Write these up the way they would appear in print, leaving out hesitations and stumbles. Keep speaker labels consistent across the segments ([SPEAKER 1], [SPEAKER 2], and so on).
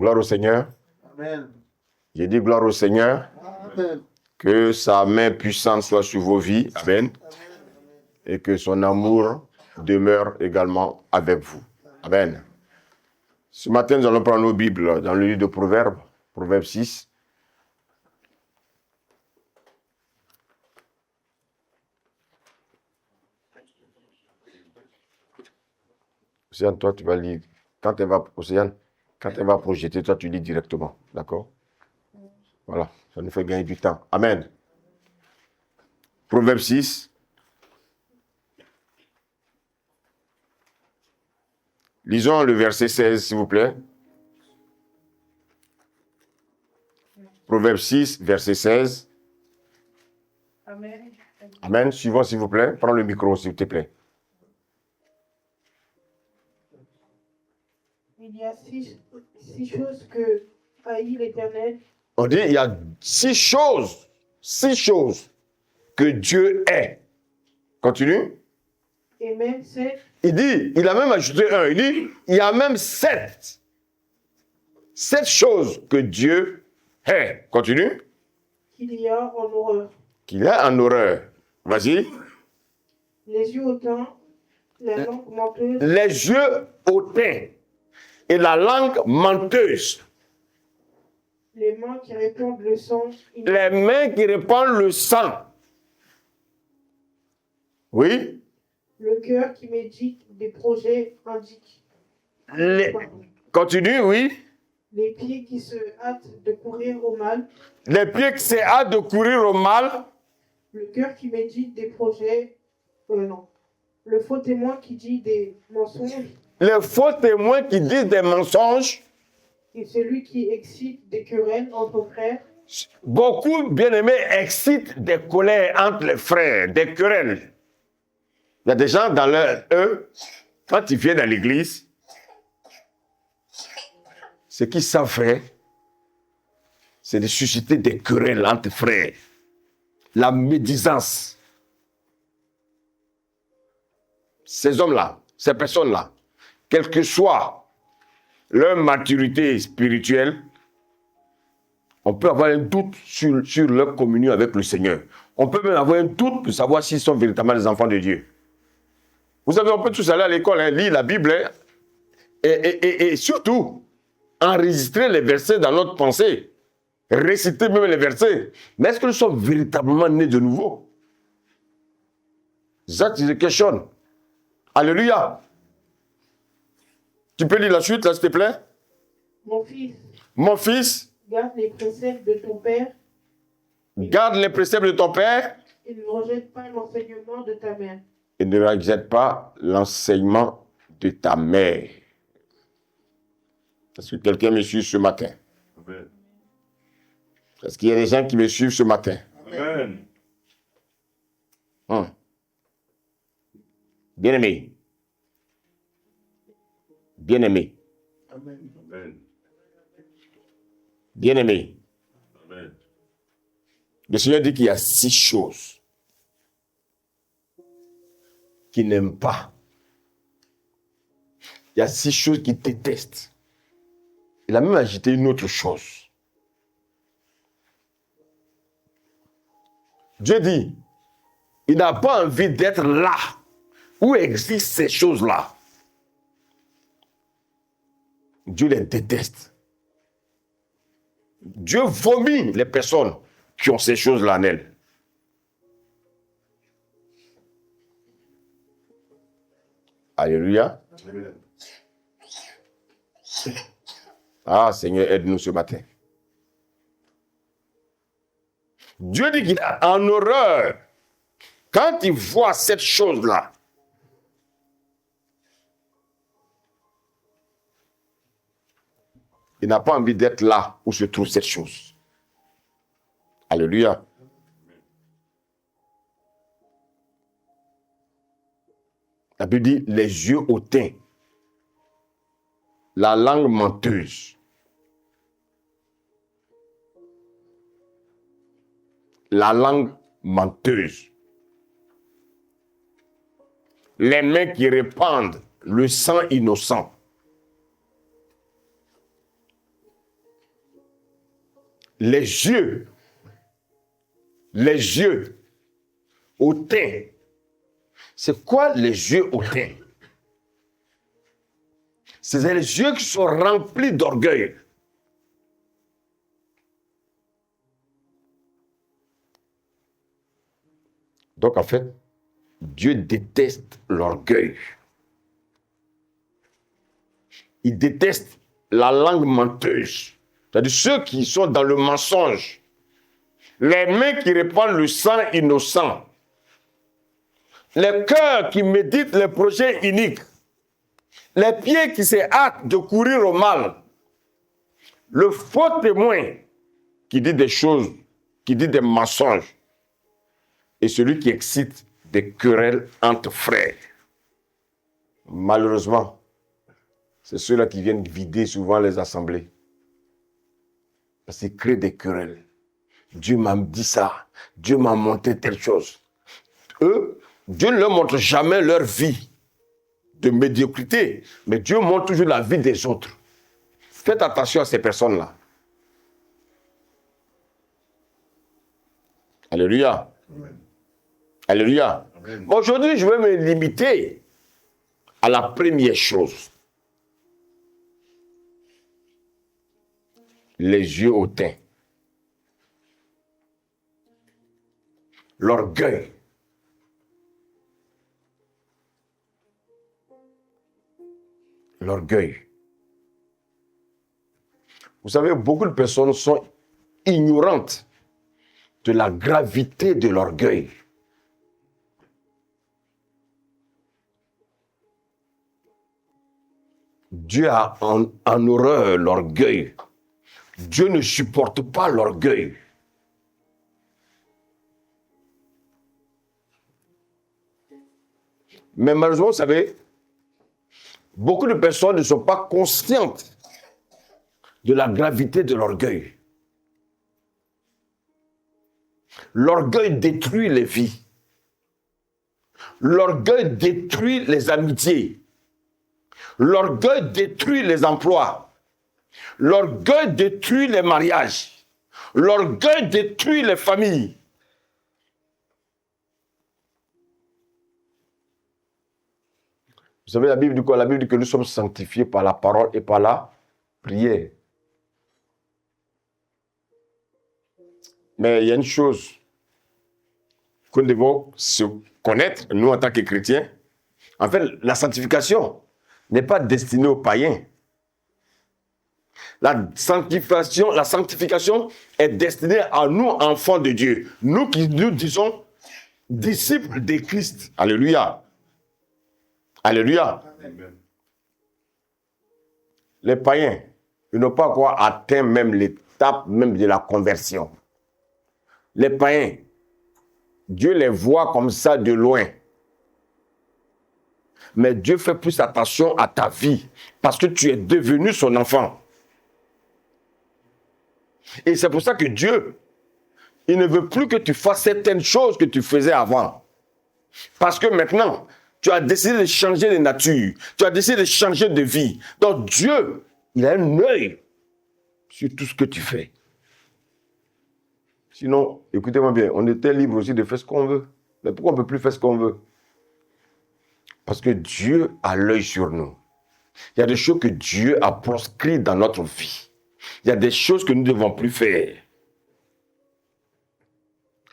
[SPEAKER 1] Gloire au Seigneur.
[SPEAKER 2] Amen.
[SPEAKER 1] J'ai dit gloire au Seigneur.
[SPEAKER 2] Amen.
[SPEAKER 1] Que sa main puissante soit sur vos vies. Amen. Et que son amour demeure également avec vous. Amen. Ce matin, nous allons prendre nos Bibles dans le livre de Proverbes, Proverbe 6. Océane, toi, tu vas lire. Quand elle va projeter, toi, tu lis directement. D'accord? Voilà, ça nous fait gagner du temps. Amen. Proverbe 6. Lisons le verset 16, s'il vous plaît. Proverbe 6, verset 16.
[SPEAKER 3] Amen.
[SPEAKER 1] Amen. Suivons, s'il vous plaît. Prends le micro, s'il te plaît.
[SPEAKER 3] Il y a six choses que haït l'Éternel.
[SPEAKER 1] On dit, il y a six choses que Dieu est. Continue.
[SPEAKER 3] Et même sept
[SPEAKER 1] Il dit, il a même ajouté un. Il dit, il y a même sept choses que Dieu est. Continue.
[SPEAKER 3] qu'il y a en horreur.
[SPEAKER 1] Qu'il a en horreur. Vas-y.
[SPEAKER 3] Les yeux hautains, la langue menteuse,
[SPEAKER 1] Les yeux hautains et la langue menteuse.
[SPEAKER 3] les mains qui répandent le sang,
[SPEAKER 1] Les mains qui répandent le sang. Oui.
[SPEAKER 3] le cœur qui médite des projets indiques.
[SPEAKER 1] Continue, oui.
[SPEAKER 3] Les pieds qui se hâtent de courir au mal,
[SPEAKER 1] Les pieds qui se hâtent de courir au mal.
[SPEAKER 3] le cœur qui médite des projets, non. Le faux témoin qui dit des mensonges,
[SPEAKER 1] Les faux témoins qui disent des mensonges.
[SPEAKER 3] et celui qui excite des querelles entre frères,
[SPEAKER 1] Beaucoup, bien-aimés, excitent des colères entre les frères, des querelles. Il y a des gens dans eux, quand ils viennent à l'église, ce qu'ils savent faire, c'est de susciter des querelles entre frères. La médisance. Ces hommes-là, ces personnes-là, quelle que soit leur maturité spirituelle, on peut avoir un doute sur leur communion avec le Seigneur. On peut même avoir un doute pour savoir s'ils sont véritablement des enfants de Dieu. Vous savez, on peut tous aller à l'école, lire la Bible, et surtout, enregistrer les versets dans notre pensée. Réciter même les versets. Mais est-ce que nous sommes véritablement nés de nouveau? That is the question. Alléluia. Tu peux lire la suite, là, s'il te plaît?
[SPEAKER 3] mon fils,
[SPEAKER 1] Mon fils,
[SPEAKER 3] garde les préceptes de ton père
[SPEAKER 1] garde les préceptes de ton père
[SPEAKER 3] et ne rejette pas l'enseignement de ta mère.
[SPEAKER 1] et ne rejette pas l'enseignement de ta mère. Est-ce que quelqu'un me suit ce matin?
[SPEAKER 2] Amen.
[SPEAKER 1] Est-ce qu'il y a des gens qui me suivent ce matin?
[SPEAKER 2] Amen.
[SPEAKER 1] Bien-aimé. Bien-aimé.
[SPEAKER 2] Amen. Amen.
[SPEAKER 1] Bien-aimé.
[SPEAKER 2] Amen.
[SPEAKER 1] Le Seigneur dit qu'il y a 6 choses qu'il n'aime pas. Il y a 6 choses qu'il déteste. Il a même ajouté une autre chose. Dieu dit, il n'a pas envie d'être là où existent ces choses-là. Dieu les déteste. Dieu vomit les personnes qui ont ces choses-là en elles. Alléluia.
[SPEAKER 2] Amen.
[SPEAKER 1] Ah, Seigneur, aide-nous ce matin. Dieu dit qu'il a en horreur quand il voit cette chose-là. Il n'a pas envie d'être là où se trouve cette chose. Alléluia. La Bible dit les yeux hautains, la langue menteuse. La langue menteuse. Les mains qui répandent le sang innocent. les yeux hautains. C'est quoi les yeux hautains? C'est les yeux qui sont remplis d'orgueil. Donc en fait, Dieu déteste l'orgueil. Il déteste la langue menteuse. C'est-à-dire ceux qui sont dans le mensonge. Les mains qui répandent le sang innocent. Les cœurs qui méditent les projets iniques. Les pieds qui se hâtent de courir au mal. Le faux témoin qui dit des choses, qui dit des mensonges. Et celui qui excite des querelles entre frères. Malheureusement, c'est ceux-là qui viennent vider souvent les assemblées. Parce qu'ils créent des querelles. Dieu m'a dit ça. Dieu m'a montré telle chose. Eux, Dieu ne leur montre jamais leur vie de médiocrité. Mais Dieu montre toujours la vie des autres. Faites attention à ces personnes-là. Alléluia.
[SPEAKER 2] Amen.
[SPEAKER 1] Alléluia.
[SPEAKER 2] Amen.
[SPEAKER 1] Aujourd'hui, je vais me limiter à la première chose. Les yeux hautains. L'orgueil. L'orgueil. Vous savez, beaucoup de personnes sont ignorantes de la gravité de l'orgueil. Dieu a en horreur l'orgueil. Dieu ne supporte pas l'orgueil. Mais malheureusement, vous savez, beaucoup de personnes ne sont pas conscientes de la gravité de l'orgueil. L'orgueil détruit les vies. L'orgueil détruit les amitiés. L'orgueil détruit les emplois. L'orgueil détruit les mariages. L'orgueil détruit les familles. Vous savez, la Bible dit quoi? La Bible dit que nous sommes sanctifiés par la parole et par la prière. Mais il y a une chose que nous devons se connaître, nous en tant que chrétiens. En fait, la sanctification n'est pas destinée aux païens. La sanctification est destinée à nous, enfants de Dieu. Nous qui nous disons disciples de Christ. Alléluia. Alléluia.
[SPEAKER 2] Amen.
[SPEAKER 1] Les païens, ils n'ont pas encore atteint même l'étape même de la conversion. Les païens, Dieu les voit comme ça de loin. Mais Dieu fait plus attention à ta vie parce que tu es devenu son enfant. Et c'est pour ça que Dieu, il ne veut plus que tu fasses certaines choses que tu faisais avant. Parce que maintenant, tu as décidé de changer de nature. Tu as décidé de changer de vie. Donc Dieu, il a un œil sur tout ce que tu fais. Sinon, écoutez-moi bien, on était libre aussi de faire ce qu'on veut. Mais pourquoi on ne peut plus faire ce qu'on veut? Parce que Dieu a l'œil sur nous. Il y a des choses que Dieu a proscrites dans notre vie. Il y a des choses que nous ne devons plus faire.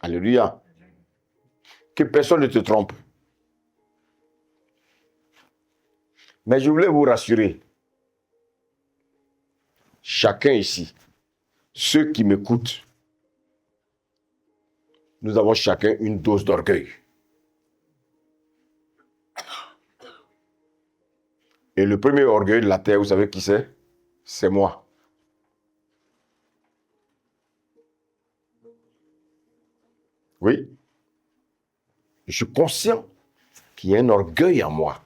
[SPEAKER 1] Alléluia. Que personne ne te trompe. Mais je voulais vous rassurer. Chacun ici, ceux qui m'écoutent, nous avons chacun une dose d'orgueil. Et le premier orgueil de la terre, vous savez qui c'est? C'est moi. Oui. Je suis conscient qu'il y a un orgueil en moi.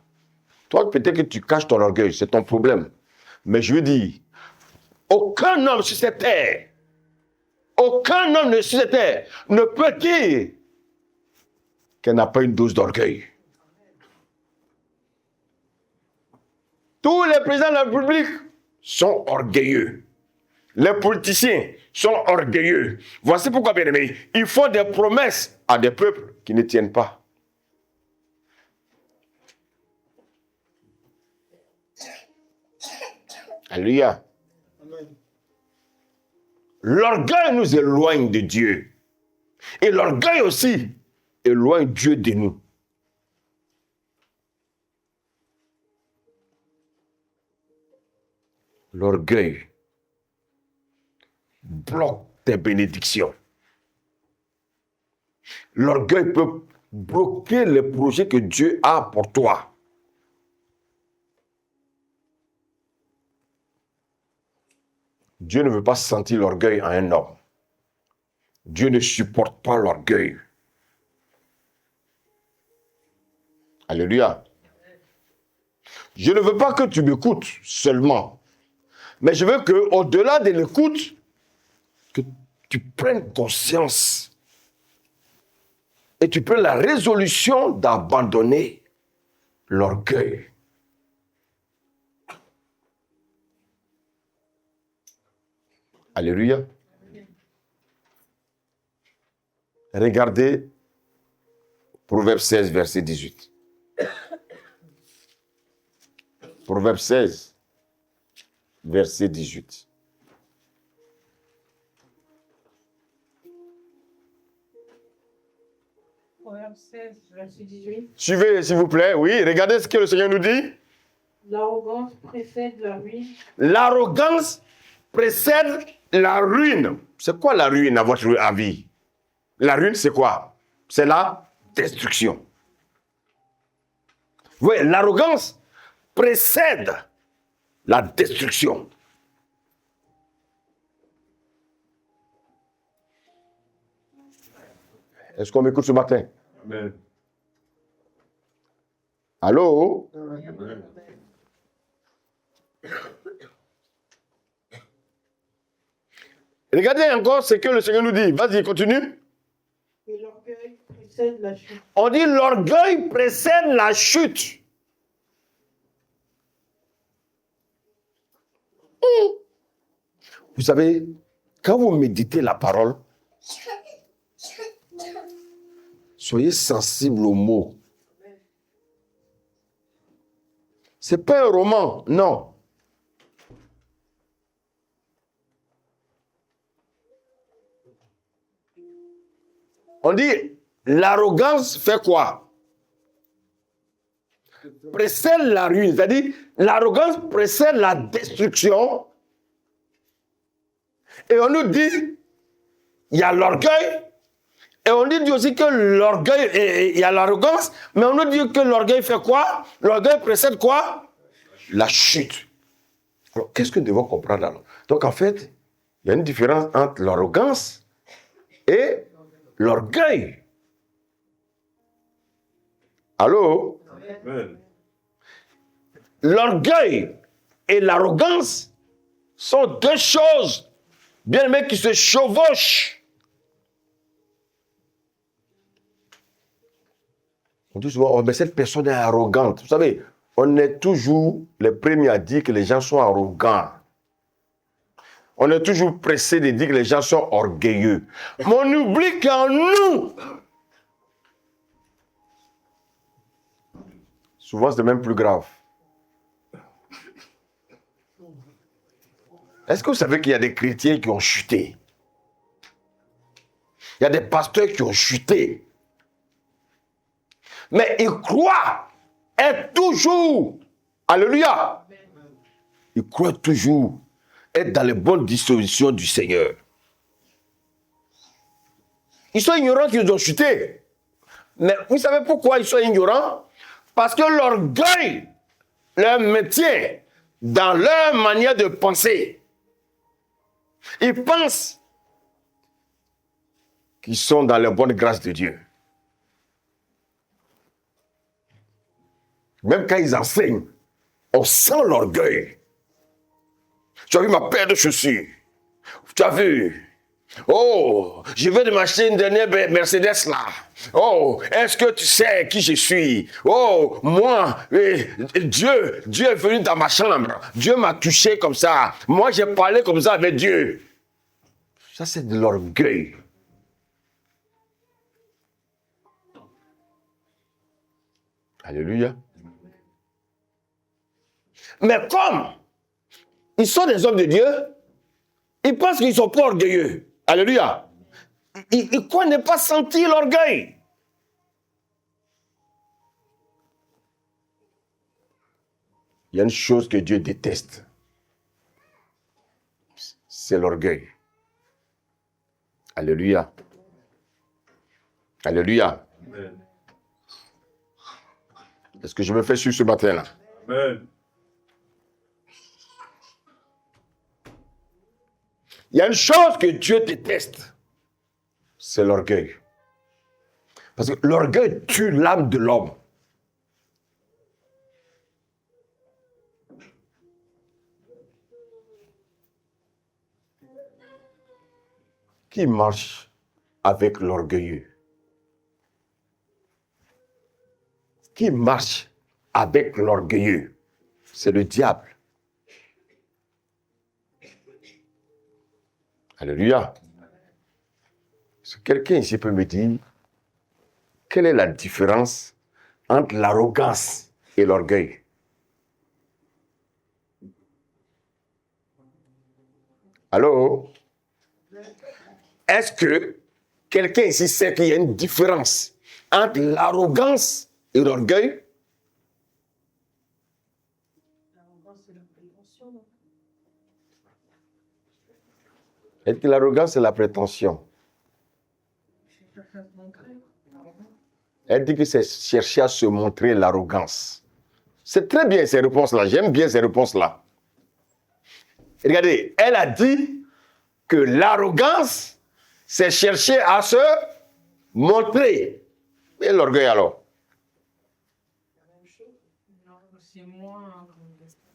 [SPEAKER 1] Toi, peut-être que tu caches ton orgueil, c'est ton problème. Mais je veux dire, aucun homme sur cette terre, aucun homme sur cette terre ne peut dire qu'elle n'a pas une dose d'orgueil. Tous les présidents de la République sont orgueilleux. les politiciens sont orgueilleux. Voici pourquoi, bien aimés, ils font des promesses à des peuples qui ne tiennent pas. Alléluia. L'orgueil nous éloigne de Dieu. Et l'orgueil aussi éloigne Dieu de nous. L'orgueil bloque tes bénédictions. L'orgueil peut bloquer les projets que Dieu a pour toi. Dieu ne veut pas sentir l'orgueil en un homme. Dieu ne supporte pas l'orgueil. Alléluia. Je ne veux pas que tu m'écoutes seulement, mais je veux que, au-delà de l'écoute, que tu prennes conscience et tu prennes la résolution d'abandonner l'orgueil. Alléluia. Regardez Proverbe 16, verset 18. Proverbe 16, verset 18.
[SPEAKER 3] Proverbe 16, verset 18.
[SPEAKER 1] Suivez, s'il vous plaît. Oui, regardez ce que le Seigneur nous dit.
[SPEAKER 3] L'arrogance précède la ruine.
[SPEAKER 1] L'arrogance précède la ruine. C'est quoi la ruine à votre avis? La ruine, c'est quoi? C'est la destruction. Oui, l'arrogance précède la destruction. Est-ce qu'on m'écoute ce matin?
[SPEAKER 2] Amen.
[SPEAKER 1] Allô?
[SPEAKER 2] Amen.
[SPEAKER 1] Regardez encore ce que le Seigneur nous dit. Vas-y, continue.
[SPEAKER 3] Et l'orgueil précède la chute.
[SPEAKER 1] On dit l'orgueil précède la chute. Vous savez, quand vous méditez la parole, soyez sensible aux mots. Ce n'est pas un roman, non. On dit, l'arrogance fait quoi? Précède la ruine. C'est-à-dire, l'arrogance précède la destruction. Et on nous dit, il y a l'orgueil. Et on dit aussi que l'orgueil, il y a l'arrogance. Mais on nous dit que l'orgueil fait quoi? L'orgueil précède quoi? La chute. Alors, qu'est-ce que nous devons comprendre alors? Donc, en fait, il y a une différence entre l'arrogance et l'orgueil. Allô?
[SPEAKER 2] Amen.
[SPEAKER 1] L'orgueil et l'arrogance sont deux choses, bien aimées, qui se chevauchent. On dit souvent, oh, mais cette personne est arrogante. Vous savez, on est toujours les premiers à dire que les gens sont arrogants. On est toujours pressé de dire que les gens sont orgueilleux. Mais on oublie qu'en nous, souvent c'est même plus grave. Est-ce que vous savez qu'il y a des chrétiens qui ont chuté? Il y a des pasteurs qui ont chuté. Mais ils croient être toujours, alléluia, ils croient toujours être dans les bonnes dispositions du Seigneur. Ils sont ignorants qu'ils ont chuté. Mais vous savez pourquoi ils sont ignorants? Parce que l'orgueil leur maintient dans leur manière de penser. Ils pensent qu'ils sont dans les bonnes grâces de Dieu. Même quand ils enseignent, on sent l'orgueil. Tu as vu ma paire de chaussures? Tu as vu Oh, je vais de m'acheter une dernière Mercedes là. Oh, est-ce que tu sais qui je suis? Oh, moi, Dieu est venu dans ma chambre. Dieu m'a touché comme ça. Moi, j'ai parlé comme ça avec Dieu. Ça, c'est de l'orgueil. Alléluia. Mais comme ils sont des hommes de Dieu, ils pensent qu'ils ne sont pas orgueilleux. Alléluia. Ils croient ne pas sentir l'orgueil. Il y a une chose que Dieu déteste. C'est l'orgueil. Alléluia. Alléluia.
[SPEAKER 2] Amen.
[SPEAKER 1] Est-ce que je me fais suivre ce matin-là?
[SPEAKER 2] Amen.
[SPEAKER 1] Il y a une chose que Dieu déteste. C'est l'orgueil. Parce que l'orgueil tue l'âme de l'homme. Qui marche avec l'orgueilleux? Qui marche avec l'orgueilleux? C'est le diable. Alléluia. Est-ce que quelqu'un ici peut me dire quelle est la différence entre l'arrogance et l'orgueil? Allô? Est-ce que quelqu'un ici sait qu'il y a une différence entre l'arrogance et l'orgueil?
[SPEAKER 3] L'arrogance, c'est la prétention, non?
[SPEAKER 1] Est-ce que l'arrogance c'est la prétention? Elle dit que c'est chercher à se montrer l'arrogance. C'est très bien ces réponses-là. J'aime bien ces réponses-là. Regardez, elle a dit que l'arrogance, c'est chercher à se montrer. Et l'orgueil alors?
[SPEAKER 3] La même chose. Non, c'est moins,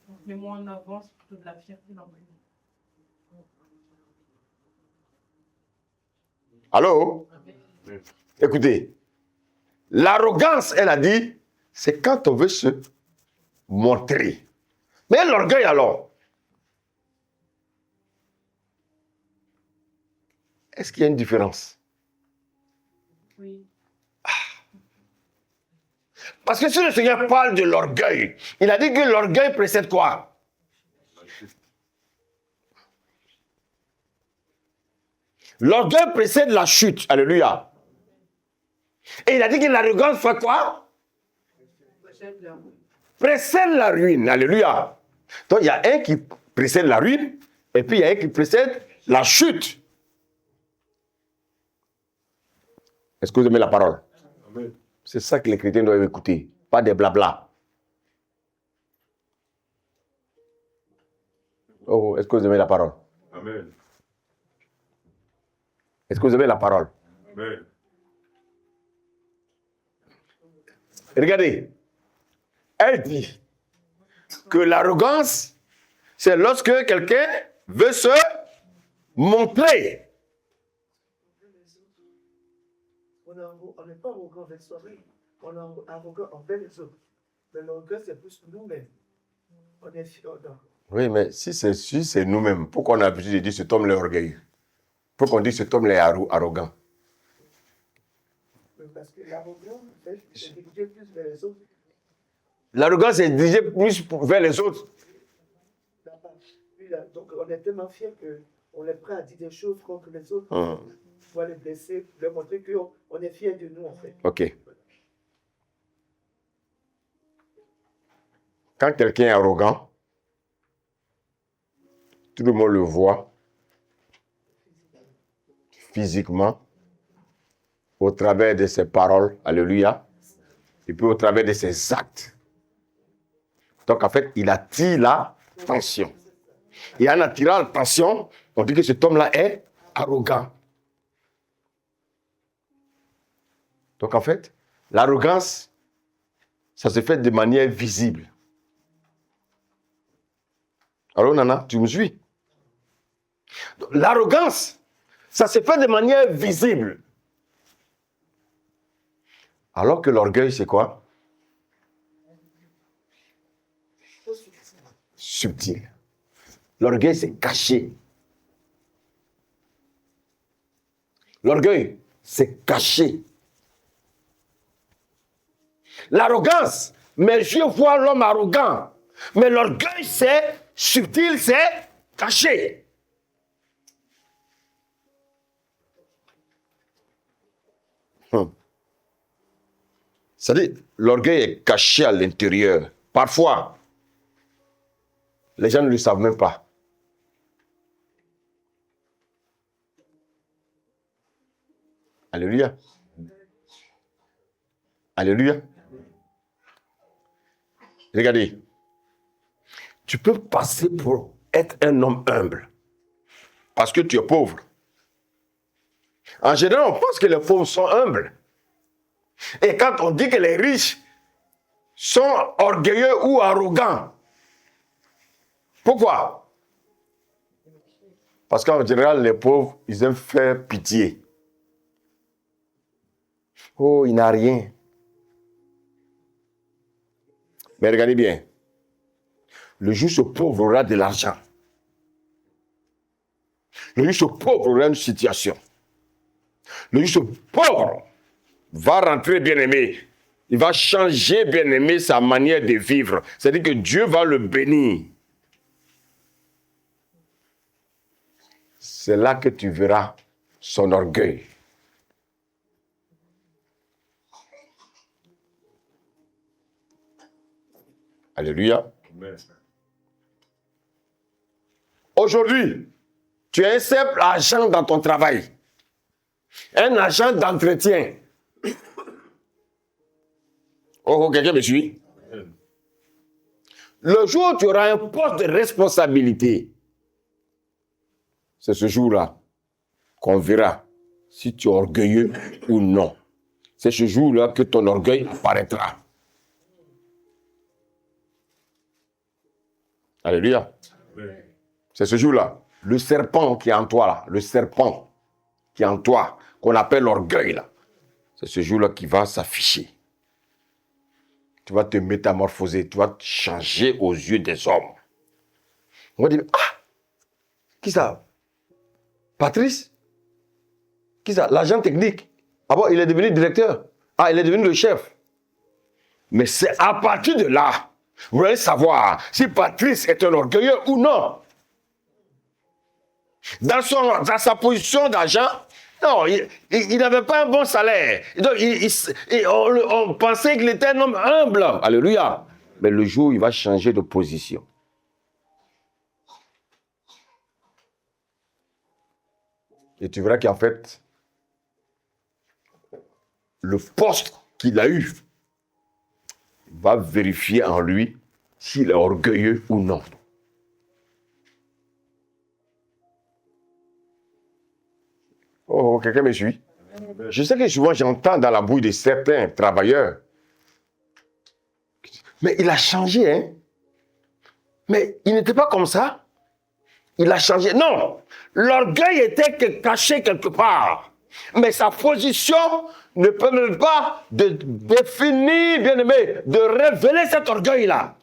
[SPEAKER 3] on met moins en avant, c'est plutôt de la fierté dans le monde.
[SPEAKER 1] Allô? Écoutez, l'arrogance, elle a dit, c'est quand on veut se montrer. Mais l'orgueil alors? Est-ce qu'il y a une différence?
[SPEAKER 3] Oui.
[SPEAKER 1] Parce que si le Seigneur parle de l'orgueil, il a dit que l'orgueil précède quoi? L'orgueil précède la chute. Alléluia. Et il a dit que l'arrogance fait quoi? Précède la ruine. Alléluia. Donc il y a un qui précède la ruine et puis il y a un qui précède la chute. Est-ce que vous aimez la parole?
[SPEAKER 2] Amen.
[SPEAKER 1] C'est ça que les chrétiens doivent écouter, pas des blabla. Oh, est-ce que vous aimez la parole?
[SPEAKER 2] Amen.
[SPEAKER 1] Est-ce que vous aimez la parole?
[SPEAKER 2] Amen.
[SPEAKER 1] Regardez, elle dit que l'arrogance, c'est lorsque quelqu'un veut se montrer.
[SPEAKER 4] On n'est pas arrogant avec soi-même, on est arrogant envers les autres. Mais l'orgueil, c'est plus nous-mêmes. On est fiers.
[SPEAKER 1] Oui, mais si c'est nous-mêmes, pourquoi on a l'habitude de dire cet homme est orgueilleux? Pourquoi on dit cet homme est arrogant?
[SPEAKER 4] Parce que l'arrogance, en fait, c'est dirigé plus vers les autres.
[SPEAKER 1] L'arrogance est dirigée plus vers les autres.
[SPEAKER 4] Donc, on est tellement fiers qu'on est prêt à dire des choses contre les autres, pour les blesser, pour leur montrer qu'on est fiers de nous, en fait.
[SPEAKER 1] Ok. Quand quelqu'un est arrogant, tout le monde le voit physiquement, au travers de ses paroles, alléluia, et puis au travers de ses actes. Donc en fait, il attire l'attention. Et en attirant l'attention, on dit que cet homme-là est arrogant. Donc en fait, l'arrogance, ça se fait de manière visible. Alors Nana, tu me suis? L'arrogance, Ça se fait de manière visible. Alors que l'orgueil, c'est quoi? Subtil. L'orgueil, c'est caché. L'orgueil, c'est caché. L'arrogance, mes yeux voient l'homme arrogant. Mais l'orgueil, c'est subtil, c'est caché. C'est-à-dire, l'orgueil est caché à l'intérieur. Parfois, les gens ne le savent même pas. Alléluia. Alléluia. Regardez. Tu peux passer pour être un homme humble parce que tu es pauvre. En général, on pense que les pauvres sont humbles. Et quand on dit que les riches sont orgueilleux ou arrogants, pourquoi? Parce qu'en général, les pauvres, ils aiment faire pitié. Oh, il n'a rien. Mais regardez bien. Le juste pauvre aura de l'argent. Le juste pauvre aura une situation. Le juste pauvre va rentrer bien-aimé. Il va changer bien-aimé sa manière de vivre. C'est-à-dire que Dieu va le bénir. C'est là que tu verras son orgueil. Alléluia.
[SPEAKER 2] Amen.
[SPEAKER 1] Aujourd'hui, tu es un simple agent dans ton travail. Un agent d'entretien. Oh, quelqu'un me suit?
[SPEAKER 2] Amen.
[SPEAKER 1] Le jour où tu auras un poste de responsabilité, c'est ce jour-là qu'on verra si tu es orgueilleux ou non. C'est ce jour-là que ton orgueil apparaîtra. Alléluia.
[SPEAKER 2] Amen.
[SPEAKER 1] C'est ce jour-là. Le serpent qui est en toi, là, le serpent qui est en toi, qu'on appelle l'orgueil, là, c'est ce jour-là qui va s'afficher. Tu vas te métamorphoser, tu vas te changer aux yeux des hommes. On va dire, ah, qui ça? Patrice? Qui ça? L'agent technique. Ah bon, il est devenu directeur. Ah, il est devenu le chef. Mais c'est à partir de là, vous allez savoir si Patrice est un orgueilleux ou non. Dans sa position d'agent, non, il n'avait pas un bon salaire. Donc, on pensait qu'il était un homme humble. Alléluia. Mais le jour où il va changer de position, et tu verras qu'en fait, le poste qu'il a eu va vérifier en lui s'il est orgueilleux ou non. Oh, quelqu'un me suit? Je sais que souvent j'entends dans la bouille de certains travailleurs. Mais il a changé, hein? Mais il n'était pas comme ça. Il a changé. Non! L'orgueil était caché quelque part. Mais sa position ne permet pas de définir, bien aimé, de révéler cet orgueil-là.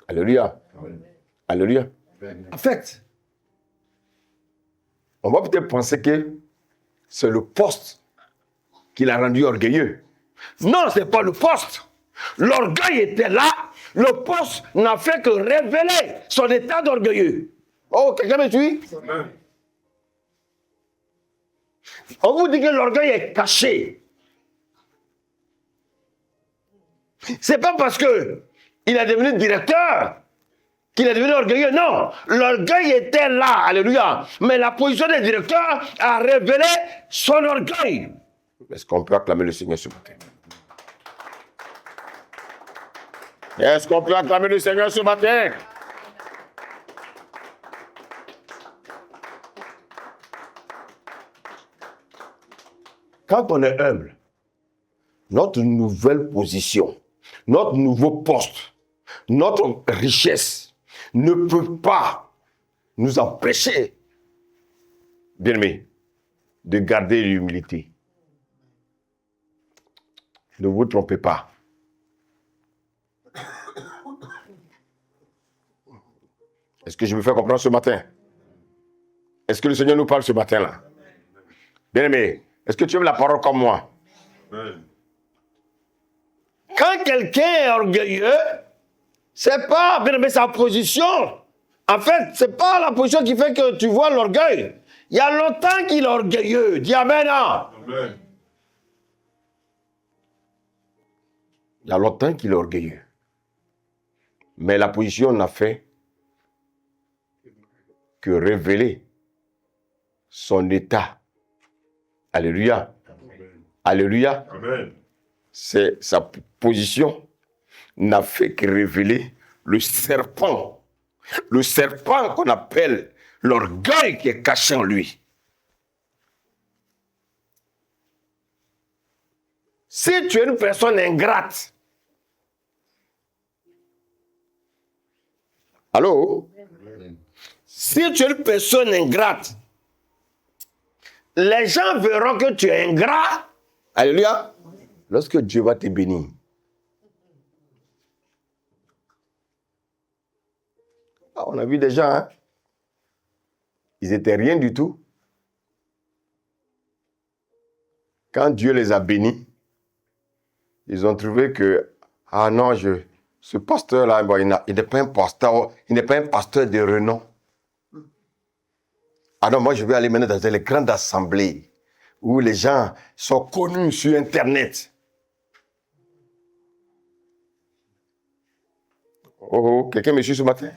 [SPEAKER 1] Alléluia. Alléluia. En fait, on va peut-être penser que c'est le poste qui l'a rendu orgueilleux. Non, ce n'est pas le poste. L'orgueil était là. Le poste n'a fait que révéler son état d'orgueilleux. Oh, quelqu'un me suit?
[SPEAKER 2] Amen.
[SPEAKER 1] On vous dit que l'orgueil est caché. C'est pas parce que il est devenu directeur qu'il est devenu orgueilleux. Non, l'orgueil était là, alléluia. Mais la position des directeurs a révélé son orgueil. Est-ce qu'on peut acclamer le Seigneur ce matin? Est-ce qu'on peut acclamer le Seigneur ce matin? Quand on est humble, notre nouvelle position, notre nouveau poste Notre richesse ne peut pas nous empêcher, bien-aimés, de garder l'humilité. Ne vous trompez pas. Est-ce que je me fais comprendre ce matin? Est-ce que le Seigneur nous parle ce matin-là? Bien-aimé, est-ce que tu aimes la parole comme moi?
[SPEAKER 2] Amen.
[SPEAKER 1] Quand quelqu'un est orgueilleux, c'est pas, bien-aimé, sa position. En fait, c'est pas la position qui fait que tu vois l'orgueil. Il y a longtemps qu'il est orgueilleux. Dis Amen. Hein?
[SPEAKER 2] Amen.
[SPEAKER 1] Il y a longtemps qu'il est orgueilleux. Mais la position n'a fait que révéler son état. Alléluia. Alléluia.
[SPEAKER 2] Amen.
[SPEAKER 1] C'est sa position n'a fait que révéler le serpent. Le serpent qu'on appelle l'orgueil qui est caché en lui. Si tu es une personne ingrate, allô? Si tu es une personne ingrate, les gens verront que tu es ingrat. Alléluia. Lorsque Dieu va te bénir. Ah, on a vu des gens, hein? Ils n'étaient rien du tout. Quand Dieu les a bénis, ils ont trouvé que, ah non, ce pasteur-là, bon, il n'est pas un pasteur, il n'est pas un pasteur de renom. Ah non, moi je vais aller maintenant dans les grandes assemblées où les gens sont connus sur Internet. Oh, quelqu'un me suit ce matin?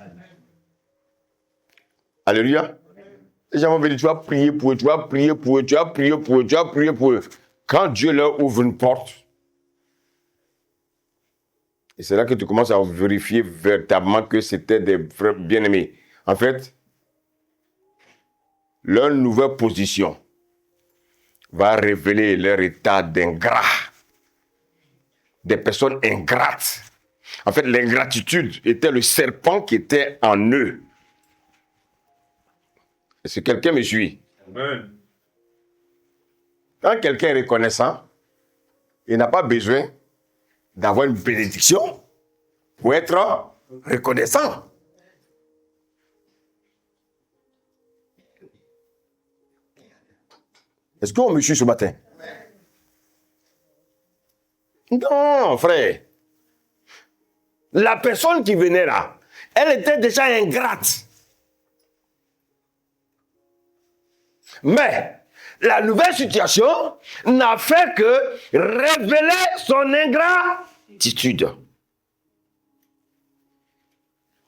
[SPEAKER 1] Alléluia. Les gens vont venir, tu vas prier pour eux, tu vas prier pour eux, tu vas prier pour eux, tu vas prier pour eux. Quand Dieu leur ouvre une porte, et c'est là que tu commences à vérifier véritablement que c'était des vrais bien-aimés. En fait, leur nouvelle position va révéler leur état d'ingrat. Des personnes ingrates. En fait, l'ingratitude était le serpent qui était en eux. Est-ce que quelqu'un me suit?
[SPEAKER 2] Amen.
[SPEAKER 1] Quand quelqu'un est reconnaissant, il n'a pas besoin d'avoir une bénédiction pour être reconnaissant. Est-ce qu'on me suit ce matin? Non, frère. La personne qui venait là, elle était déjà ingrate. Mais la nouvelle situation n'a fait que révéler son ingratitude.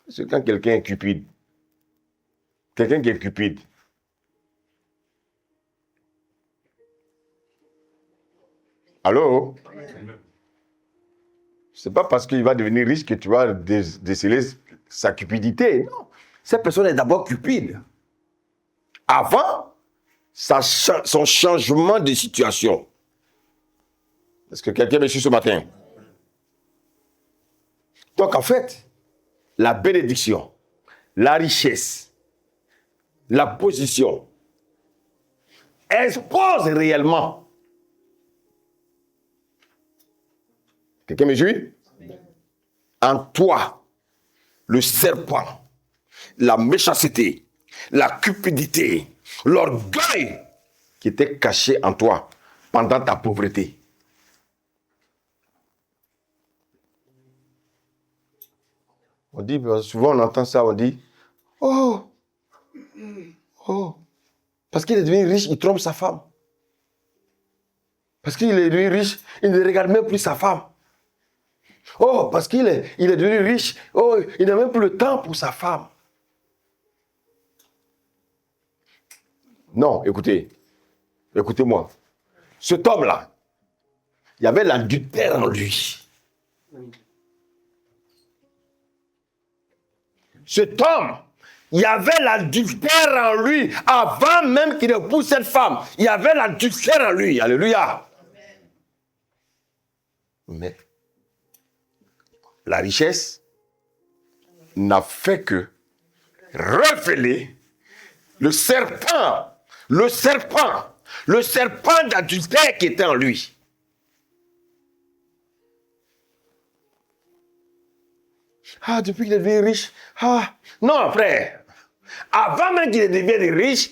[SPEAKER 1] C'est quand quelqu'un est cupide. Quelqu'un qui est cupide. Allô? C'est pas parce qu'il va devenir riche que tu vas déceler sa cupidité. Non. Cette personne est d'abord cupide. Avant son changement de situation. Est-ce que quelqu'un me suit ce matin? Donc en fait, la bénédiction, la richesse, la position expose réellement. Quelqu'un me suit? En toi, le serpent, la méchanceté, la cupidité, l'orgueil qui était caché en toi pendant ta pauvreté. On dit, souvent on entend ça, on dit, oh, parce qu'il est devenu riche, il trompe sa femme. Parce qu'il est devenu riche, il ne regarde même plus sa femme. Oh, parce qu'il est devenu riche, oh, il n'a même plus le temps pour sa femme. Non, écoutez-moi. Cet homme-là, il y avait l'adultère en lui. Cet homme, il y avait l'adultère en lui avant même qu'il épouse cette femme. Il y avait l'adultère en lui. Alléluia. Mais la richesse n'a fait que révéler le serpent d'adultère qui était en lui. Ah, depuis qu'il est devenu riche. Ah, non, frère. Avant même qu'il devienne riche,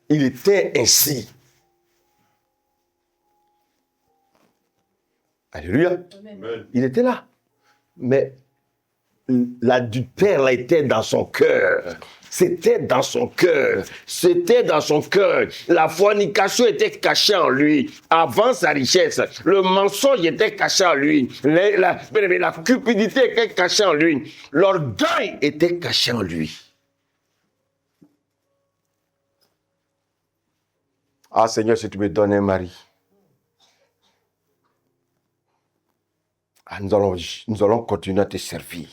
[SPEAKER 1] il était ainsi. Alléluia.
[SPEAKER 2] Amen.
[SPEAKER 1] Il était là. Mais l'adultère là était dans son cœur. C'était dans son cœur. C'était dans son cœur. La fornication était cachée en lui. Avant sa richesse, le mensonge était caché en lui. La cupidité était cachée en lui. L'orgueil était caché en lui. Ah Seigneur, si tu me donnes un mari. Ah, nous allons continuer à te servir.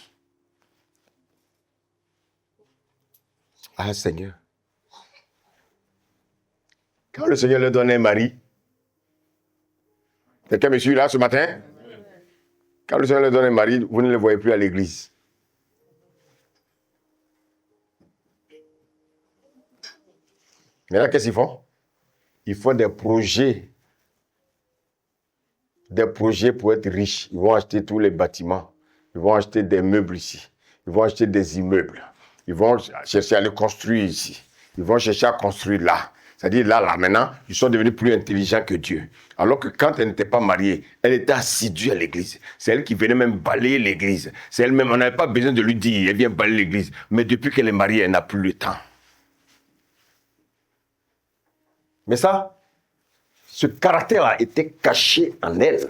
[SPEAKER 1] Ah Seigneur. Quand le Seigneur leur donne un mari, quelqu'un me suit là ce matin? Quand le Seigneur leur donne un mari, vous ne le voyez plus à l'église. Mais là, qu'est-ce qu'ils font? Ils font des projets pour être riches. Ils vont acheter tous les bâtiments. Ils vont acheter des meubles ici. Ils vont acheter des immeubles. Ils vont chercher à les construire ici. Ils vont chercher à construire là. C'est-à-dire là, maintenant, ils sont devenus plus intelligents que Dieu. Alors que quand elle n'était pas mariée, elle était assidue à l'église. C'est elle qui venait même balayer l'église. C'est elle-même, on n'avait pas besoin de lui dire, elle vient balayer l'église. Mais depuis qu'elle est mariée, elle n'a plus le temps. Mais ça, ce caractère-là était caché en elle.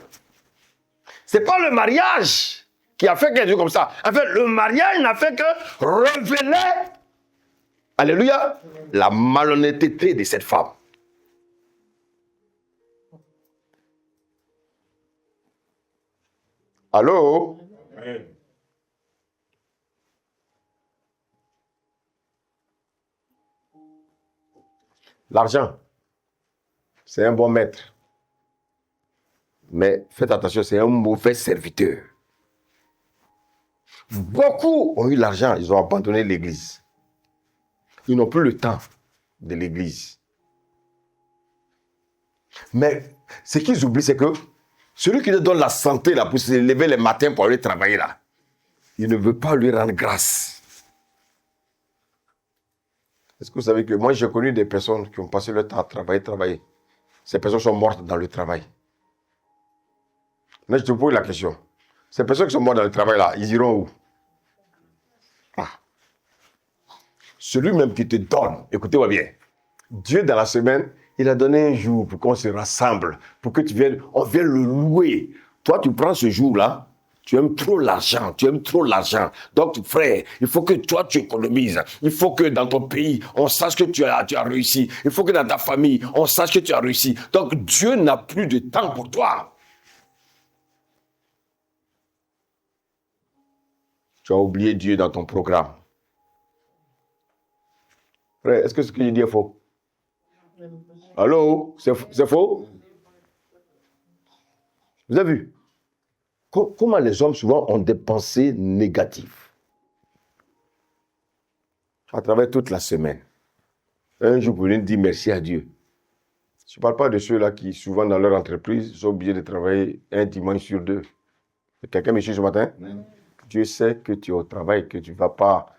[SPEAKER 1] Ce n'est pas le mariage qui a fait quelque chose comme ça. En fait, le mariage n'a fait que révéler, alléluia, la malhonnêteté de cette femme. Allô?
[SPEAKER 2] Amen.
[SPEAKER 1] L'argent, c'est un bon maître. Mais faites attention, c'est un mauvais serviteur. Beaucoup ont eu l'argent, ils ont abandonné l'église. Ils n'ont plus le temps de l'église. Mais ce qu'ils oublient, c'est que celui qui leur donne la santé là, pour se lever les matins pour aller travailler là, il ne veut pas lui rendre grâce. Est-ce que vous savez que moi j'ai connu des personnes qui ont passé leur temps à travailler. Ces personnes sont mortes dans le travail. Là, je te pose la question. Ces personnes qui sont mortes dans le travail là, ils iront où? Ah. Celui même qui te donne, écoutez-moi bien, Dieu dans la semaine, il a donné un jour pour qu'on se rassemble, pour que tu viennes, on vienne le louer. Toi, tu prends ce jour-là, tu aimes trop l'argent. Donc, frère, il faut que toi, tu économises. Il faut que dans ton pays, on sache que tu as réussi. Il faut que dans ta famille, on sache que tu as réussi. Donc, Dieu n'a plus de temps pour toi. Tu as oublié Dieu dans ton programme. Frère, est-ce que ce que je dis est faux? Allô? C'est faux? Vous avez vu? Comment les hommes souvent ont des pensées négatives à travers toute la semaine. Un jour, vous venez dire merci à Dieu. Je ne parle pas de ceux-là qui, souvent dans leur entreprise, sont obligés de travailler un dimanche sur deux. Quelqu'un me suit ce matin? Dieu sait que tu es au travail, que tu ne vas pas,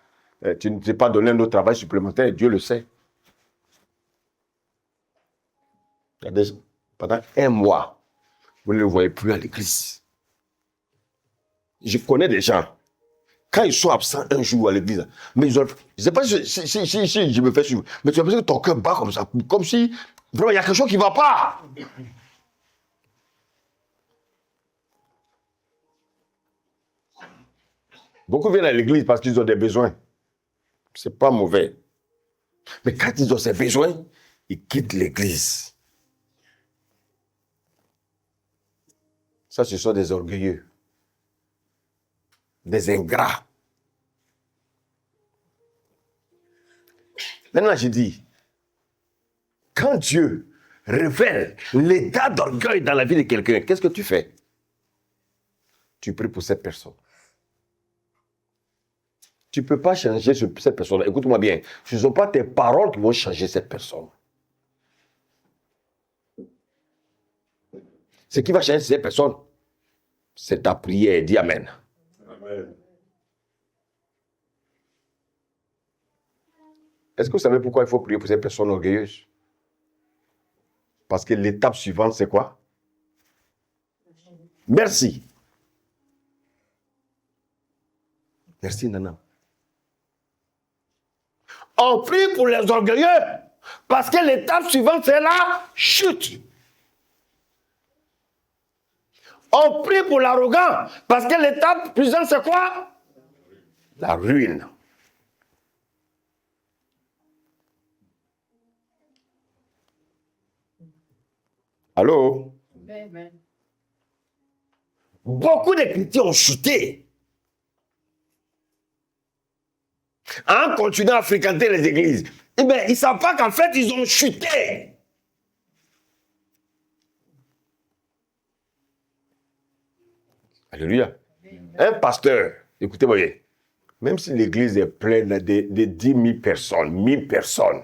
[SPEAKER 1] tu ne t'es pas donné un autre travail supplémentaire. Dieu le sait. Pendant un mois, vous ne le voyez plus à l'église. Je connais des gens, quand ils sont absents un jour à l'église, mais ils ont, je ne sais pas si je me fais suivre, mais tu as l'impression que ton cœur bat comme ça, comme si, vraiment, il y a quelque chose qui ne va pas. Beaucoup viennent à l'église parce qu'ils ont des besoins. Ce n'est pas mauvais. Mais quand ils ont ces besoins, ils quittent l'église. Ça, ce sont des orgueilleux. Des ingrats. Maintenant, je dis, quand Dieu révèle l'état d'orgueil dans la vie de quelqu'un, qu'est-ce que tu fais? Tu pries pour cette personne. Tu ne peux pas changer cette personne. Écoute-moi bien. Ce ne sont pas tes paroles qui vont changer cette personne. Ce qui va changer cette personne, c'est ta prière. Dis Amen.
[SPEAKER 2] Amen.
[SPEAKER 1] Est-ce que vous savez pourquoi il faut prier pour ces personnes orgueilleuses? Parce que l'étape suivante, c'est quoi? Merci. Merci, Nana. On prie pour les orgueilleux parce que l'étape suivante, c'est la chute. On prie pour l'arrogant parce que l'étape suivante, c'est quoi? La ruine. Allô?
[SPEAKER 3] Amen.
[SPEAKER 1] Beaucoup de chrétiens ont chuté en continuant à fréquenter les églises. Eh bien, ils ne savent pas qu'en fait, ils ont chuté. Alléluia. Un pasteur, écoutez-moi bien, même si l'église est pleine de 10 000 personnes, 1000 personnes,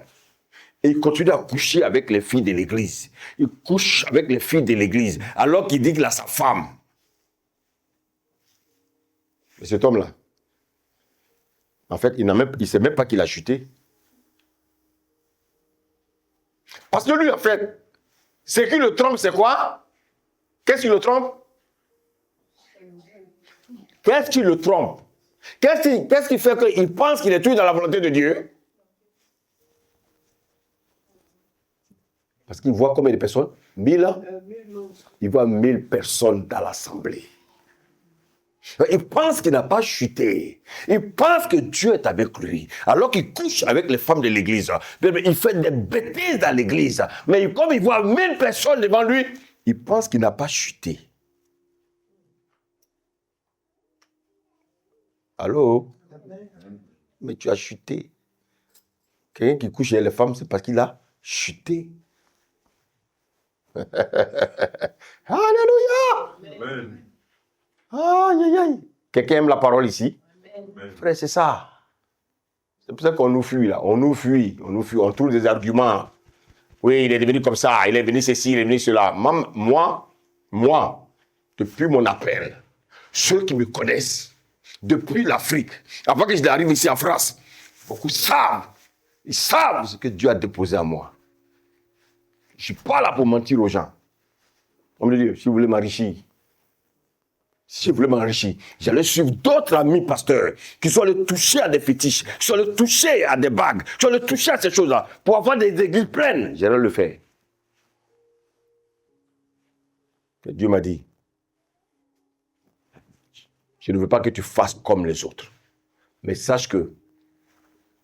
[SPEAKER 1] et il continue à coucher avec les filles de l'église. Il couche avec les filles de l'église, alors qu'il dit qu'il a sa femme. Mais cet homme-là, en fait, il ne sait même pas qu'il a chuté. Parce que lui, en fait, ce qui le trompe, c'est quoi? Qu'est-ce qui le trompe? Qu'est-ce qui le trompe? Qu'est-ce qui fait qu'il pense qu'il est toujours dans la volonté de Dieu? Parce qu'il voit combien de personnes? 1000 ans? Il voit 1000 personnes dans l'assemblée. Il pense qu'il n'a pas chuté. Il pense que Dieu est avec lui. Alors qu'il couche avec les femmes de l'église. Il fait des bêtises dans l'église. Mais comme il voit 1000 personnes devant lui, il pense qu'il n'a pas chuté. Allô? Mais tu as chuté. Quelqu'un qui couche avec les femmes, c'est parce qu'il a chuté. Alléluia!
[SPEAKER 2] Amen.
[SPEAKER 1] Aïe, aïe, aïe. Quelqu'un aime la parole ici?
[SPEAKER 2] Amen.
[SPEAKER 1] Frère, c'est ça. C'est pour ça qu'on nous fuit là. On nous fuit. On trouve des arguments. Oui, il est devenu comme ça. Il est devenu ceci, il est devenu cela. Moi, depuis mon appel, ceux qui me connaissent, depuis l'Afrique, avant que je n'arrive ici en France, beaucoup savent. Ils savent ce que Dieu a déposé en moi. Je ne suis pas là pour mentir aux gens. On me dit, si vous voulez m'enrichir, j'allais suivre d'autres amis pasteurs qui sont allés toucher à des fétiches, qui sont allés toucher à des bagues, qui sont allés toucher à ces choses-là pour avoir des églises pleines. J'allais le faire. Que Dieu m'a dit, je ne veux pas que tu fasses comme les autres. Mais sache que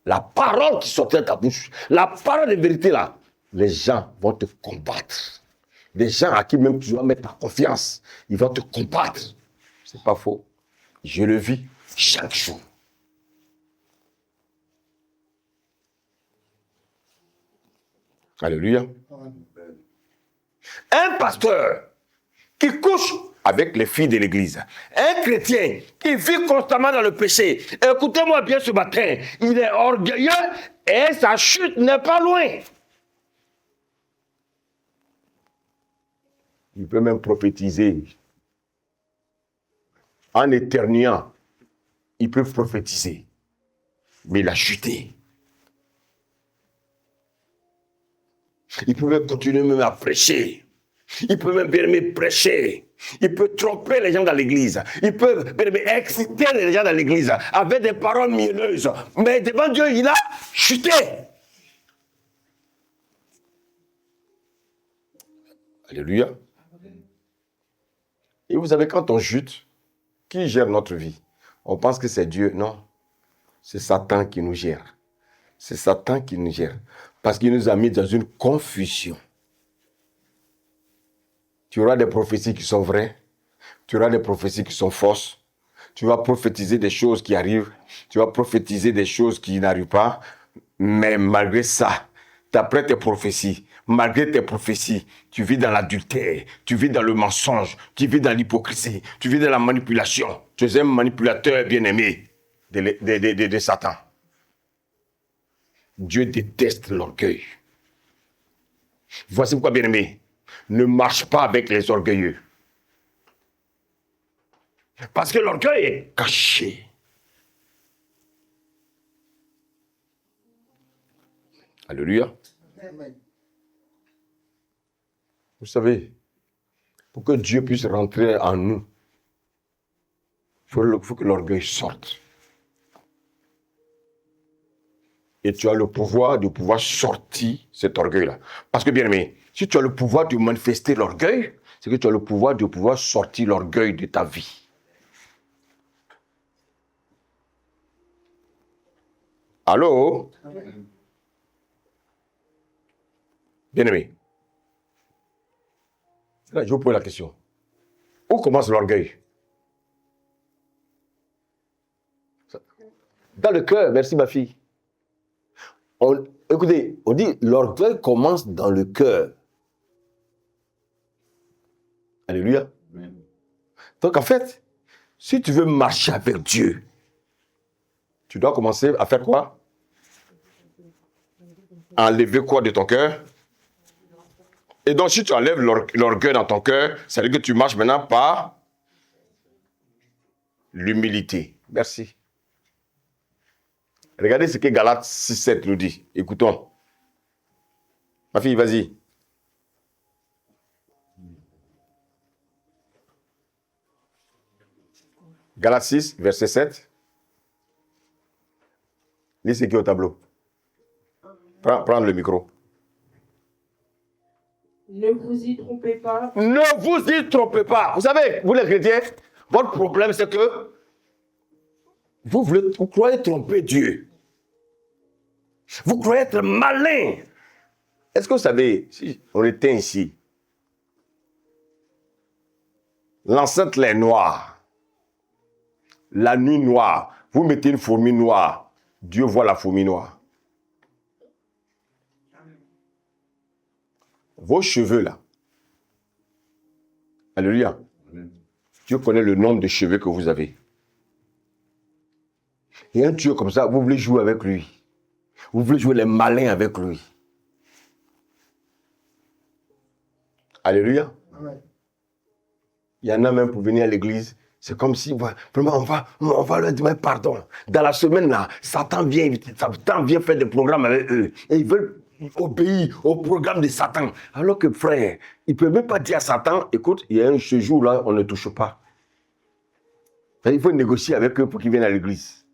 [SPEAKER 1] la parole qui sortait de ta bouche, la parole de vérité là, les gens vont te combattre. Les gens à qui même tu dois mettre ta confiance, ils vont te combattre. C'est pas faux. Je le vis chaque jour. Alléluia. Un pasteur qui couche avec les filles de l'église, un chrétien qui vit constamment dans le péché, écoutez-moi bien ce matin, il est orgueilleux et sa chute n'est pas loin. Il peut même prophétiser. En éternuant, il peut prophétiser. Mais il a chuté. Il peut même continuer même à prêcher. Il peut même bien aimer prêcher. Il peut tromper les gens dans l'église. Il peut exciter les gens dans l'église avec des paroles mielleuses. Mais devant Dieu, il a chuté. Alléluia. Et vous savez, quand on chute, qui gère notre vie? On pense que c'est Dieu. Non. C'est Satan qui nous gère. C'est Satan qui nous gère. Parce qu'il nous a mis dans une confusion. Tu auras des prophéties qui sont vraies. Tu auras des prophéties qui sont fausses. Tu vas prophétiser des choses qui arrivent. Tu vas prophétiser des choses qui n'arrivent pas. Mais malgré ça, d'après tes prophéties, malgré tes prophéties, tu vis dans l'adultère, tu vis dans le mensonge, tu vis dans l'hypocrisie, tu vis dans la manipulation. Tu es un manipulateur bien-aimé. de Satan. Dieu déteste l'orgueil. Voici pourquoi, bien-aimé, ne marche pas avec les orgueilleux. Parce que l'orgueil est caché. Alléluia.
[SPEAKER 4] Amen.
[SPEAKER 1] Vous savez, pour que Dieu puisse rentrer en nous, il faut que l'orgueil sorte. Et tu as le pouvoir de pouvoir sortir cet orgueil-là. Parce que, bien aimé, si tu as le pouvoir de manifester l'orgueil, c'est que tu as le pouvoir de pouvoir sortir l'orgueil de ta vie. Allô? Bien aimé. Là, je vous pose la question. Où commence l'orgueil? Dans le cœur, merci ma fille. Écoutez, on dit l'orgueil commence dans le cœur. Alléluia.
[SPEAKER 2] Amen.
[SPEAKER 1] Donc en fait, si tu veux marcher avec Dieu, tu dois commencer à faire quoi? Enlever quoi de ton cœur? Et donc si tu enlèves l'orgueil dans ton cœur, ça veut dire que tu marches maintenant par l'humilité. Merci. Regardez ce que Galates 6,7 nous dit. Écoutons. Ma fille, vas-y. Galates 6, verset 7. Lis ce qui est au tableau. Prends le micro.
[SPEAKER 3] Ne vous y trompez pas.
[SPEAKER 1] Ne vous y trompez pas. Vous savez, vous les chrétiens, votre problème c'est que vous croyez tromper Dieu. Vous croyez être malin. Est-ce que vous savez, si on était ici, l'enceinte est noire, la nuit noire, vous mettez une fourmi noire, Dieu voit la fourmi noire. Vos cheveux là, alléluia,
[SPEAKER 2] Amen.
[SPEAKER 1] Dieu connaît le nombre de cheveux que vous avez. Et un Dieu comme ça, vous voulez jouer avec lui. Vous voulez jouer les malins avec lui. Alléluia.
[SPEAKER 4] Amen.
[SPEAKER 1] Il y en a même pour venir à l'église. C'est comme si, vraiment, on va leur dire pardon. Dans la semaine là, Satan vient faire des programmes avec eux. Et ils veulent obéir au programme de Satan. Alors que frère, ils ne peuvent même pas dire à Satan, écoute, il y a ce jour-là, on ne touche pas. Il faut négocier avec eux pour qu'ils viennent à l'église.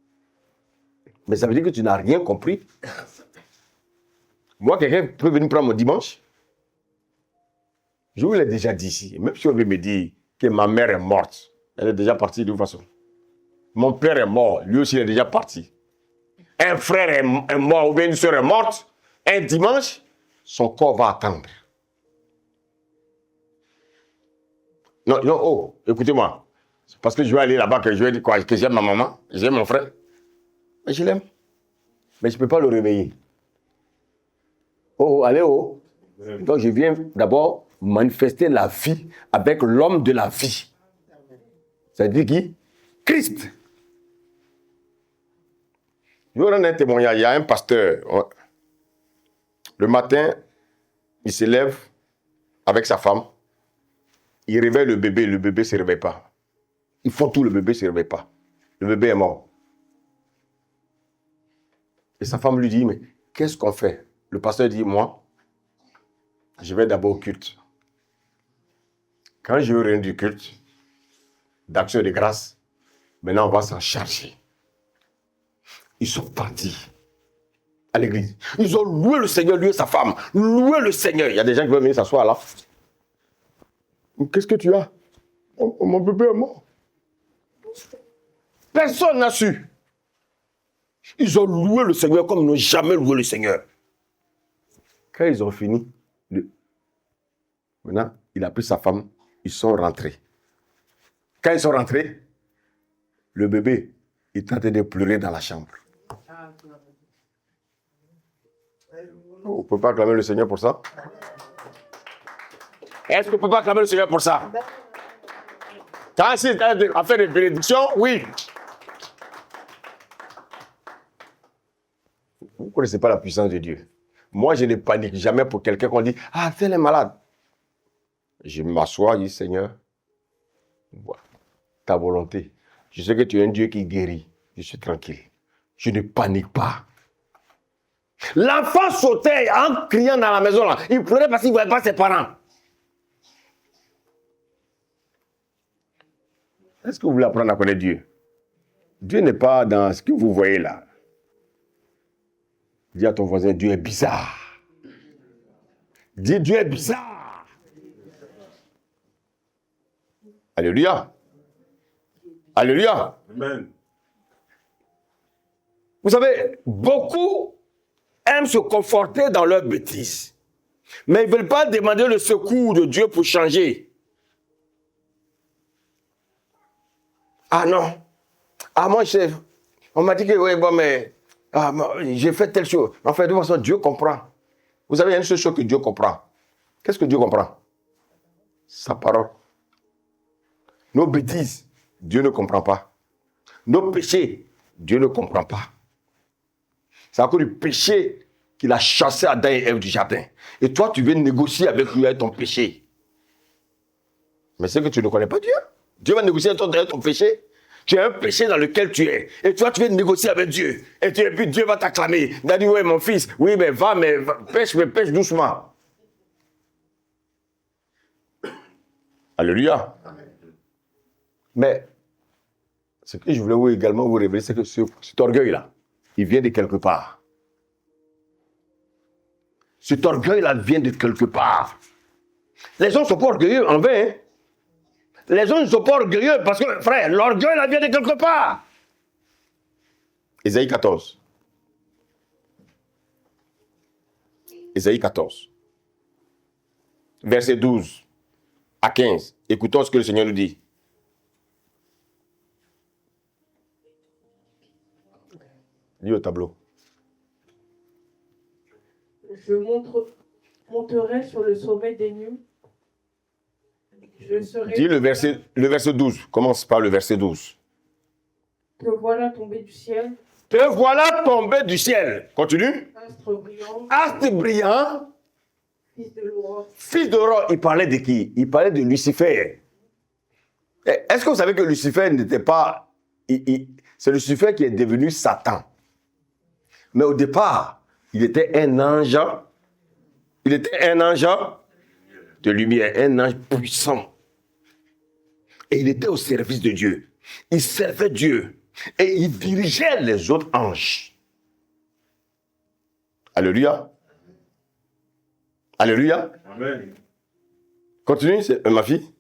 [SPEAKER 1] Mais ça veut dire que tu n'as rien compris. Moi, quelqu'un peut venir prendre mon dimanche. Je vous l'ai déjà dit ici. Même si on veut me dire que ma mère est morte, elle est déjà partie de toute façon. Mon père est mort, lui aussi il est déjà parti. Un frère est mort ou bien une soeur est morte, un dimanche, son corps va attendre. Non, oh, écoutez-moi. C'est parce que je vais aller là-bas que je vais dire quoi, que j'aime ma maman, j'aime mon frère. Mais je l'aime. Mais je ne peux pas le réveiller. Oh, allez, oh. Donc je viens d'abord manifester la vie avec l'homme de la vie. Ça dit qui? Christ. Je vais rendre un témoignage. Il y a un pasteur. Le matin, il se lève avec sa femme. Il réveille le bébé ne se réveille pas. Ils font tout, le bébé ne se réveille pas. Le bébé est mort. Et sa femme lui dit, mais qu'est-ce qu'on fait? Le pasteur dit, moi, je vais d'abord au culte. Quand je reviens du culte, d'action de grâce, maintenant on va s'en charger. Ils sont partis à l'église. Ils ont loué le Seigneur, lui et sa femme. Loué le Seigneur. Il y a des gens qui veulent venir s'asseoir là. Qu'est-ce que tu as? Mon bébé est mort. Personne n'a su. Ils ont loué le Seigneur comme ils n'ont jamais loué le Seigneur. Quand ils ont fini, maintenant, il a pris sa femme, ils sont rentrés. Quand ils sont rentrés, le bébé est en train de pleurer dans la chambre. On ne peut pas acclamer le Seigneur pour ça? Est-ce qu'on ne peut pas acclamer le Seigneur pour ça? Quand c'est à faire des bénédictions, oui. ne connaissez pas la puissance de Dieu. Moi, je ne panique jamais pour quelqu'un qu'on dit, ah, tel est malade. Je m'assois, je dis, Seigneur, voilà, ta volonté. Je sais que tu es un Dieu qui guérit. Je suis tranquille. Je ne panique pas. L'enfant sautait en criant dans la maison là. Il pleurait parce qu'il ne voyait pas ses parents. Est-ce que vous voulez apprendre à connaître Dieu? Dieu n'est pas dans ce que vous voyez là. Dis à ton voisin, Dieu est bizarre. Dis, Dieu est bizarre. Alléluia. Alléluia.
[SPEAKER 2] Amen.
[SPEAKER 1] Vous savez, beaucoup aiment se conforter dans leurs bêtises. Mais ils ne veulent pas demander le secours de Dieu pour changer. Ah non. Ah moi, on m'a dit que oui, bon, mais j'ai fait telle chose. En fait, de toute façon, Dieu comprend. Vous savez, il y a une seule chose que Dieu comprend. Qu'est-ce que Dieu comprend? Sa parole. Nos bêtises, Dieu ne comprend pas. Nos péchés, Dieu ne comprend pas. C'est à cause du péché qu'il a chassé Adam et Ève du jardin. Et toi, tu veux négocier avec lui avec ton péché. Mais c'est que tu ne connais pas Dieu. Dieu va négocier avec ton péché. Tu as un péché dans lequel tu es. Et toi, tu veux négocier avec Dieu. Et puis Dieu va t'acclamer. Il va dire, oui, mon fils, oui, mais va, pêche doucement. Alléluia. Mais, ce que je voulais également vous révéler, c'est que cet orgueil-là, il vient de quelque part. Cet orgueil-là vient de quelque part. Les gens ne sont pas orgueilleux en vain. Hein? Les gens ne sont pas orgueilleux parce que, frère, l'orgueil là vient de quelque part. Ésaïe 14. Ésaïe 14. Verset 12 à 15. Écoutons ce que le Seigneur nous dit. Lis au tableau.
[SPEAKER 3] Je monterai sur le sommet des nues. Je serai...
[SPEAKER 1] Dis le verset 12. Commence par le verset 12.
[SPEAKER 3] Te voilà tombé du ciel.
[SPEAKER 1] Te voilà tombé du ciel. Continue.
[SPEAKER 3] Astre brillant.
[SPEAKER 1] Astre brillant.
[SPEAKER 3] Fils de l'aurore.
[SPEAKER 1] Fils d'aurore. Il parlait de qui? Il parlait de Lucifer. Est-ce que vous savez que Lucifer n'était pas... c'est Lucifer qui est devenu Satan. Mais au départ, il était un ange. Il était un ange de lumière, un ange puissant. Et il était au service de Dieu. Il servait Dieu. Et il dirigeait les autres anges. Alléluia. Alléluia.
[SPEAKER 2] Amen.
[SPEAKER 1] Continue, ma fille.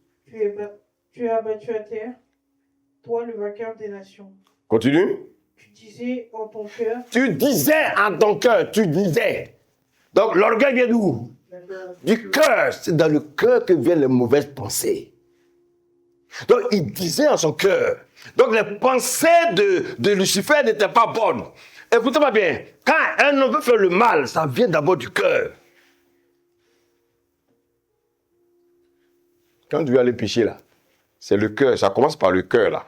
[SPEAKER 3] Tu es abattu à terre, toi le vainqueur des nations.
[SPEAKER 1] Continue.
[SPEAKER 3] Tu disais en ton cœur.
[SPEAKER 1] Tu disais en ton cœur, tu disais. Donc l'orgueil vient d'où? Du cœur. C'est dans le cœur que viennent les mauvaises pensées. Donc il disait en son cœur. Donc les pensées de Lucifer n'étaient pas bonnes. Écoutez-moi bien. Quand un homme veut faire le mal, ça vient d'abord du cœur. Quand tu veux aller pécher là, c'est le cœur. Ça commence par le cœur là.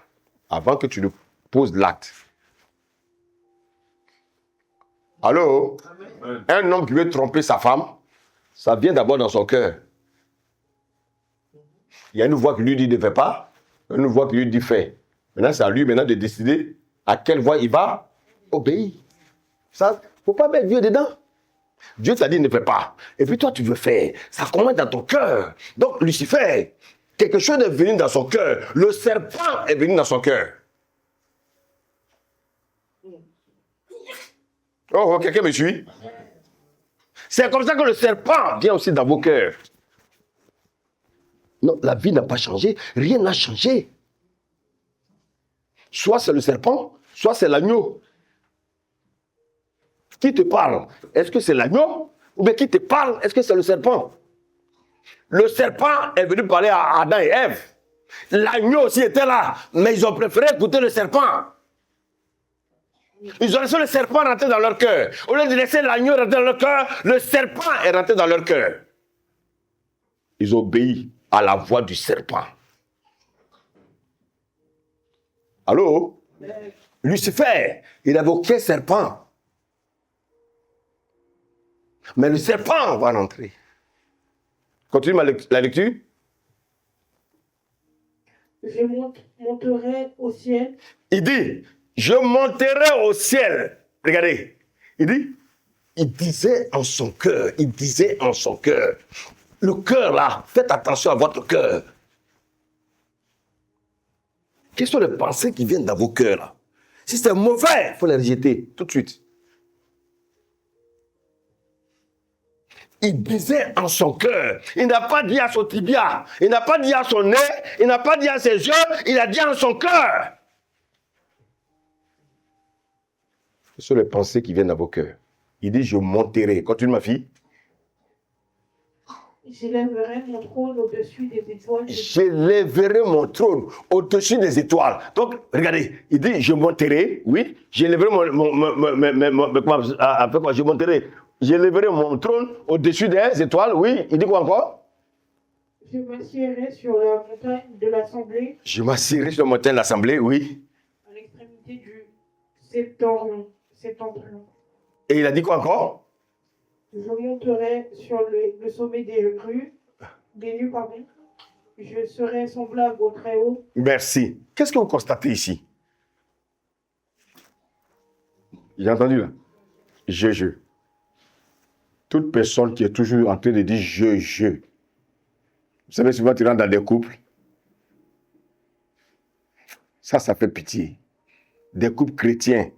[SPEAKER 1] Avant que tu ne poses l'acte. Allô?
[SPEAKER 2] Amen.
[SPEAKER 1] Un homme qui veut tromper sa femme, ça vient d'abord dans son cœur. Il y a une voix qui lui dit ne fais pas, une voix qui lui dit fais. Maintenant, c'est à lui maintenant de décider à quelle voix il va obéir. Ça, il ne faut pas mettre Dieu dedans. Dieu t'a dit ne fais pas. Et puis toi, tu veux faire. Ça commence dans ton cœur. Donc, Lucifer, quelque chose est venu dans son cœur. Le serpent est venu dans son cœur. Oh, quelqu'un me suit? C'est comme ça que le serpent vient aussi dans vos cœurs. Non, la vie n'a pas changé. Rien n'a changé. Soit c'est le serpent, soit c'est l'agneau. Qui te parle? Est-ce que c'est l'agneau? Ou bien qui te parle? Est-ce que c'est le serpent? Le serpent est venu parler à Adam et Ève. L'agneau aussi était là, mais ils ont préféré écouter le serpent. Ils ont laissé le serpent rentrer dans leur cœur. Au lieu de laisser l'agneau rentrer dans leur cœur, le serpent est rentré dans leur cœur. Ils obéissent à la voix du serpent. Allô? Lucifer, il avait aucun serpent. Mais le serpent va rentrer. Continue la lecture.
[SPEAKER 3] Je monterai au ciel.
[SPEAKER 1] Il dit, je monterai au ciel. Regardez. Il disait en son cœur. Le cœur là, faites attention à votre cœur. Quelles sont les pensées qui viennent dans vos cœurs là? Si c'est mauvais, il faut les rejeter tout de suite. Il disait en son cœur. Il n'a pas dit à son tibia. Il n'a pas dit à son nez. Il n'a pas dit à ses yeux. Il a dit en son cœur. Ce sont les pensées qui viennent dans vos cœurs. Il dit, je monterai. Continue ma fille.
[SPEAKER 3] J'élèverai mon trône au-dessus des étoiles.
[SPEAKER 1] J'élèverai mon trône au-dessus des étoiles. Donc, regardez, il dit, je monterai, oui, j'élèverai je monterai. J'élèverai mon trône au-dessus des étoiles, oui. Il dit quoi encore?
[SPEAKER 3] Je m'assiérai sur la montagne de l'Assemblée.
[SPEAKER 1] Je m'assiérai sur la montagne de l'Assemblée, oui.
[SPEAKER 3] À l'extrémité du septentrion.
[SPEAKER 1] Et il a dit quoi encore?
[SPEAKER 3] Je monterai sur le sommet des nues. Je serai semblable au Très-Haut.
[SPEAKER 1] Merci. Qu'est-ce que vous constatez ici? J'ai entendu là. Je. Toute personne qui est toujours en train de dire je. Vous savez, souvent tu rentres dans des couples. Ça fait pitié. Des couples chrétiens.